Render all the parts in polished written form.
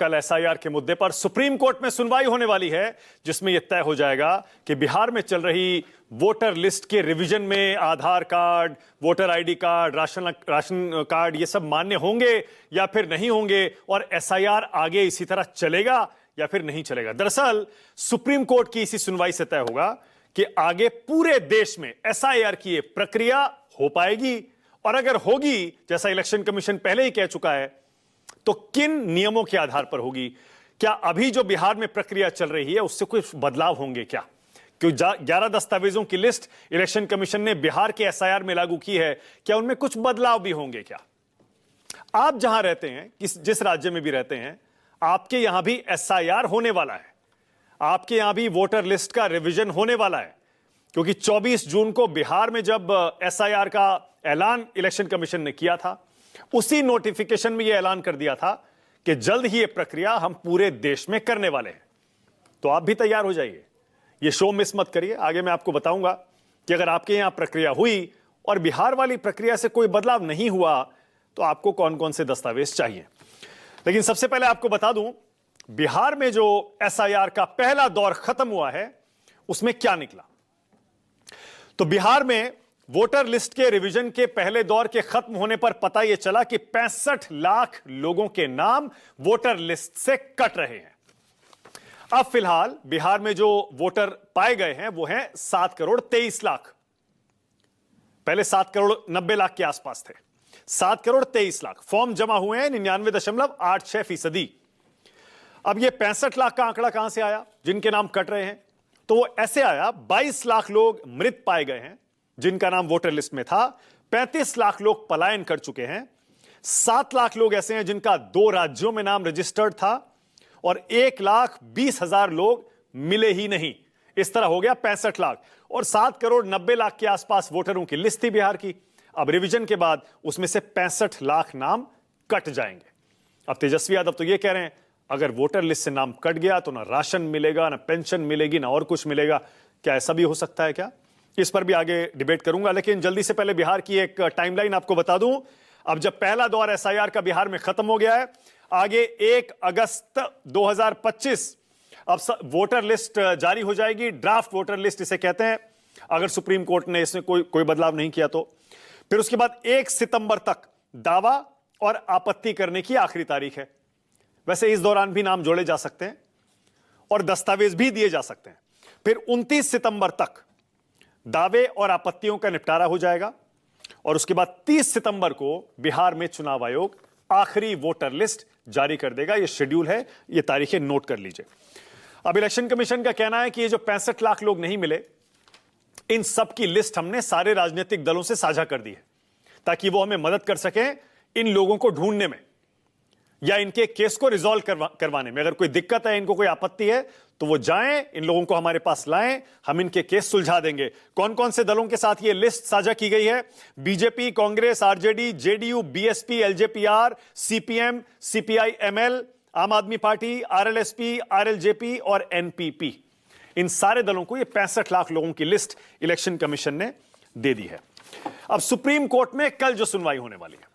कल एसआईआर के मुद्दे पर सुप्रीम कोर्ट में सुनवाई होने वाली है, जिसमें यह तय हो जाएगा कि बिहार में चल रही वोटर लिस्ट के रिवीजन में Aadhaar card, voter ID card, ration card ये सब मान्य होंगे या फिर नहीं होंगे, और एसआईआर आगे इसी तरह चलेगा या फिर नहीं चलेगा। दरअसल सुप्रीम कोर्ट की इसी सुनवाई से तय होगा कि आगे पूरे देश में एसआईआर की यह प्रक्रिया हो पाएगी, और अगर होगी, जैसा इलेक्शन कमीशन पहले ही कह चुका है, तो किन नियमों के आधार पर होगी। क्या अभी जो बिहार में प्रक्रिया चल रही है उससे कुछ बदलाव होंगे क्या? क्यों 11 दस्तावेजों की लिस्ट इलेक्शन कमीशन ने बिहार के एसआईआर में लागू की है, क्या उनमें कुछ बदलाव भी होंगे क्या? आप जहां रहते हैं, जिस राज्य में भी रहते हैं, आपके यहां भी एसआईआर होने वाला है, आपके यहां भी वोटर लिस्ट का रिवीजन होने वाला है, क्योंकि 24 जून को बिहार में जब एसआईआर का ऐलान इलेक्शन कमीशन ने किया था, उसी नोटिफिकेशन में यह ऐलान कर दिया था कि जल्द ही यह प्रक्रिया हम पूरे देश में करने वाले हैं। तो आप भी तैयार हो जाइए, यह शो मिस मत करिए। आगे मैं आपको बताऊंगा कि अगर आपके यहां प्रक्रिया हुई और बिहार वाली प्रक्रिया से कोई बदलाव नहीं हुआ तो आपको कौन कौन से दस्तावेज चाहिए। लेकिन सबसे पहले आपको बता दूं, बिहार में जो एसआईआर का पहला दौर खत्म हुआ है उसमें क्या निकला। तो बिहार में वोटर लिस्ट के रिवीजन के पहले दौर के खत्म होने पर पता यह चला कि 65 लाख लोगों के नाम वोटर लिस्ट से कट रहे हैं। अब फिलहाल बिहार में जो वोटर पाए गए हैं वो हैं 7 करोड़ 23 लाख। पहले 7 करोड़ 90 लाख के आसपास थे, 7 करोड़ 23 लाख। फॉर्म जमा हुए हैं 99.86%। अब यह 65 लाख का आंकड़ा कहां से आया जिनके नाम कट रहे हैं? तो वो ऐसे आया, 22 लाख लोग मृत पाए गए हैं जिनका नाम वोटर लिस्ट में था, 35 लाख लोग पलायन कर चुके हैं, 7 लाख लोग ऐसे हैं जिनका 2 राज्यों में नाम रजिस्टर्ड था, और 1,20,000 लोग मिले ही नहीं। इस तरह हो गया 65 लाख, और 7 करोड़ 90 लाख के आसपास वोटरों की लिस्ट थी बिहार की। अब रिवीजन के बाद उसमें से 65 लाख नाम कट जाएंगे। अब तेजस्वी यादव तो यह कह रहे हैं, अगर वोटर लिस्ट से नाम कट गया तो ना राशन मिलेगा, ना पेंशन मिलेगी, ना और कुछ मिलेगा। क्या ऐसा भी हो सकता है क्या? इस पर भी आगे डिबेट करूंगा, लेकिन जल्दी से पहले बिहार की एक टाइमलाइन आपको बता दूं। अब जब पहला दौर एसआईआर का बिहार में खत्म हो गया है, आगे 1 अगस्त 2025 अब वोटर लिस्ट जारी हो जाएगी। ड्राफ्ट वोटर लिस्ट इसे कहते हैं, अगर सुप्रीम कोर्ट ने इसमें कोई बदलाव नहीं किया तो। फिर उसके बाद 1 सितंबर तक दावा और आपत्ति करने की आखिरी तारीख है। वैसे इस दौरान भी नाम जोड़े जा सकते हैं और दस्तावेज भी दिए जा सकते हैं। फिर 29 सितंबर तक दावे और आपत्तियों का निपटारा हो जाएगा, और उसके बाद 30 सितंबर को बिहार में चुनाव आयोग आखिरी वोटर लिस्ट जारी कर देगा। यह शेड्यूल है, यह तारीखें नोट कर लीजिए। अब इलेक्शन कमीशन का कहना है कि ये जो 65 लाख लोग नहीं मिले, इन सब की लिस्ट हमने सारे राजनीतिक दलों से साझा कर दी है, ताकि वो हमें मदद कर सकें इन लोगों को ढूंढने में या इनके केस को रिजॉल्व करवाने में। अगर कोई दिक्कत है, इनको कोई आपत्ति है, तो वो जाएं, इन लोगों को हमारे पास लाएं, हम इनके केस सुलझा देंगे। कौन कौन से दलों के साथ ये लिस्ट साझा की गई है? BJP, Congress, RJD, JDU, BSP, LJPR, CPM, CPI ML, आम आदमी पार्टी, आरएलएसपी, आरएलजेपी और एनपीपी। इन सारे दलों को ये 65 लाख लोगों की लिस्ट इलेक्शन कमीशन ने दे दी है। अब सुप्रीम कोर्ट में कल जो सुनवाई होने वाली है,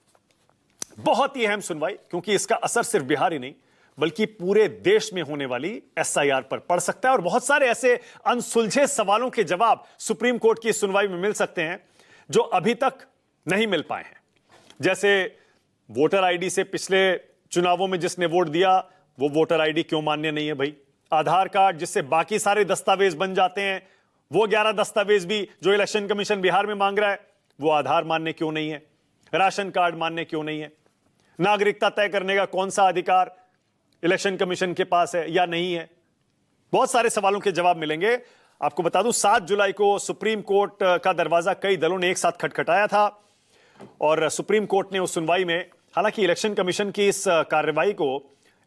बहुत ही अहम सुनवाई, क्योंकि इसका असर सिर्फ बिहार ही नहीं बल्कि पूरे देश में होने वाली एसआईआर पर पड़ सकता है, और बहुत सारे ऐसे अनसुलझे सवालों के जवाब सुप्रीम कोर्ट की सुनवाई में मिल सकते हैं जो अभी तक नहीं मिल पाए हैं। जैसे वोटर आईडी से पिछले चुनावों में जिसने वोट दिया वो वोटर आईडी क्यों मान्य नहीं है भाई? आधार कार्ड जिससे बाकी सारे दस्तावेज बन जाते हैं, वो 11 दस्तावेज भी जो इलेक्शन कमीशन बिहार में मांग रहा है, वो आधार मान्य क्यों नहीं है? राशन कार्ड मान्य क्यों नहीं है? नागरिकता तय करने का कौन सा अधिकार इलेक्शन कमीशन के पास है या नहीं है? बहुत सारे सवालों के जवाब मिलेंगे। आपको बता दूं, 7 जुलाई को सुप्रीम कोर्ट का दरवाजा कई दलों ने एक साथ खटखटाया था, और सुप्रीम कोर्ट ने उस सुनवाई में, हालांकि इलेक्शन कमीशन की इस कार्रवाई को,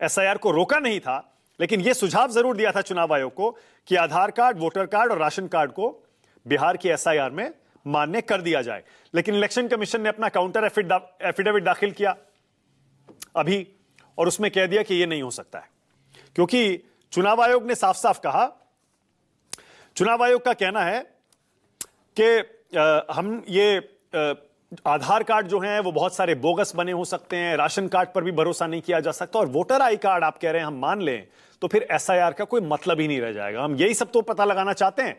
एसआईआर को रोका नहीं था, लेकिन यह सुझाव जरूर दिया था चुनाव आयोग को कि आधार कार्ड, वोटर कार्ड और राशन कार्ड को बिहार की एसआईआर में मान्य कर दिया जाए। लेकिन इलेक्शन कमीशन ने अपना काउंटर एफिडेविट दाखिल किया अभी, और उसमें कह दिया कि यह नहीं हो सकता है, क्योंकि चुनाव आयोग ने साफ साफ कहा, चुनाव आयोग का कहना है कि हम ये आधार कार्ड जो हैं वो बहुत सारे बोगस बने हो सकते हैं, राशन कार्ड पर भी भरोसा नहीं किया जा सकता, और वोटर आई कार्ड आप कह रहे हैं हम मान लें तो फिर एसआईआर का कोई मतलब ही नहीं रह जाएगा। हम यही सब तो पता लगाना चाहते हैं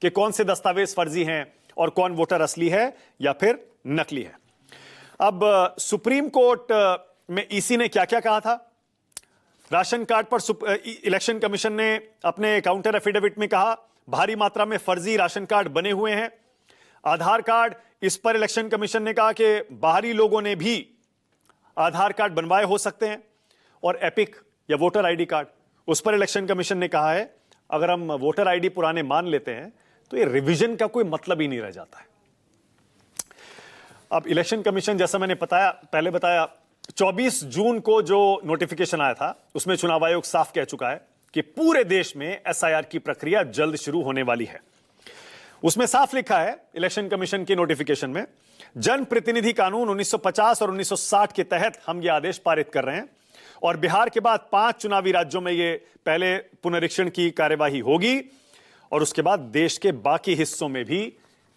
कि कौन से दस्तावेज फर्जी हैं और कौन वोटर असली है या फिर नकली है। अब सुप्रीम कोर्ट में ईसी ने क्या क्या कहा था। राशन कार्ड पर इलेक्शन कमीशन ने अपने काउंटर एफिडेविट में कहा भारी मात्रा में फर्जी राशन कार्ड बने हुए हैं। आधार कार्ड, इस पर इलेक्शन कमीशन ने कहा कि बाहरी लोगों ने भी आधार कार्ड बनवाए हो सकते हैं। और एपिक या वोटर आईडी कार्ड, उस पर इलेक्शन कमीशन ने कहा है अगर हम वोटर आईडी पुराने मान लेते हैं तो ये रिवीजन का कोई मतलब ही नहीं रह जाता है। अब इलेक्शन कमीशन, जैसा मैंने पहले बताया 24 जून को जो नोटिफिकेशन आया था उसमें चुनाव आयोग साफ कह चुका है कि पूरे देश में एसआईआर की प्रक्रिया जल्द शुरू होने वाली है। उसमें साफ लिखा है इलेक्शन कमीशन के नोटिफिकेशन में, जनप्रतिनिधि कानून 1950 और 1960 के तहत हम यह आदेश पारित कर रहे हैं और बिहार के बाद 5 चुनावी राज्यों में यह पहले पुनरीक्षण की कार्यवाही होगी और उसके बाद देश के बाकी हिस्सों में भी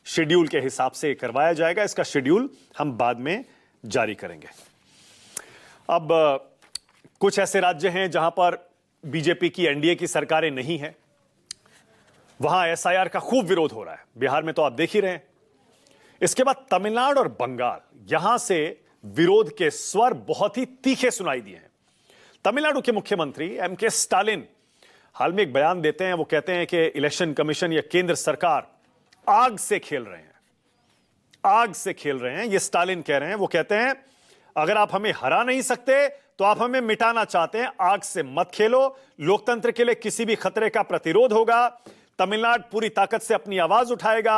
शेड्यूल के हिसाब से करवाया जाएगा। इसका शेड्यूल हम बाद में जारी करेंगे। अब कुछ ऐसे राज्य हैं जहां पर बीजेपी की एनडीए की सरकारें नहीं है, वहां एसआईआर का खूब विरोध हो रहा है। बिहार में तो आप देख ही रहे हैं। इसके बाद तमिलनाडु और बंगाल, यहां से विरोध के स्वर बहुत ही तीखे सुनाई दिए हैं। तमिलनाडु के मुख्यमंत्री एमके स्टालिन हाल में एक बयान देते हैं। वो कहते हैं कि इलेक्शन कमीशन या केंद्र सरकार आग से खेल रहे हैं, आग से खेल रहे हैं। ये स्टालिन कह रहे हैं। वो कहते हैं अगर आप हमें हरा नहीं सकते तो आप हमें मिटाना चाहते हैं, आग से मत खेलो। लोकतंत्र के लिए किसी भी खतरे का प्रतिरोध होगा। तमिलनाडु पूरी ताकत से अपनी आवाज उठाएगा।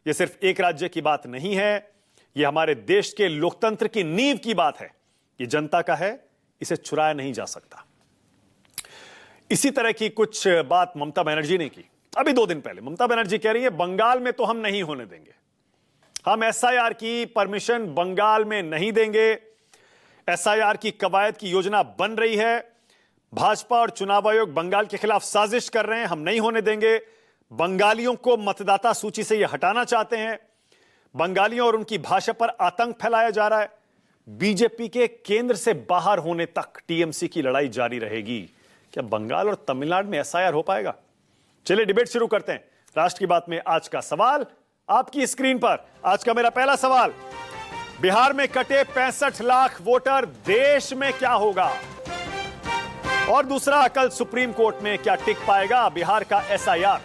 यह सिर्फ एक राज्य की बात नहीं है, यह हमारे देश के लोकतंत्र की नींव की बात है। यह जनता का है, इसे चुराया नहीं जा सकता। इसी तरह की कुछ बात ममता बनर्जी ने की अभी 2 दिन पहले। ममता बनर्जी कह रही है बंगाल में तो हम नहीं होने देंगे, हम एसआईआर की परमिशन बंगाल में नहीं देंगे। एसआईआर की कवायद की योजना बन रही है। भाजपा और चुनाव आयोग बंगाल के खिलाफ साजिश कर रहे हैं, हम नहीं होने देंगे। बंगालियों को मतदाता सूची से यह हटाना चाहते हैं। बंगालियों और उनकी भाषा पर आतंक फैलाया जा रहा है। बीजेपी के केंद्र से बाहर होने तक टीएमसी की लड़ाई जारी रहेगी। क्या बंगाल और तमिलनाडु में एसआईआर हो पाएगा? चलिए डिबेट शुरू करते हैं। राष्ट्र की बात में आज का सवाल आपकी स्क्रीन पर। आज का मेरा पहला सवाल, बिहार में कटे 65 लाख वोटर, देश में क्या होगा? और दूसरा, कल सुप्रीम कोर्ट में क्या टिक पाएगा बिहार का एसआईआर?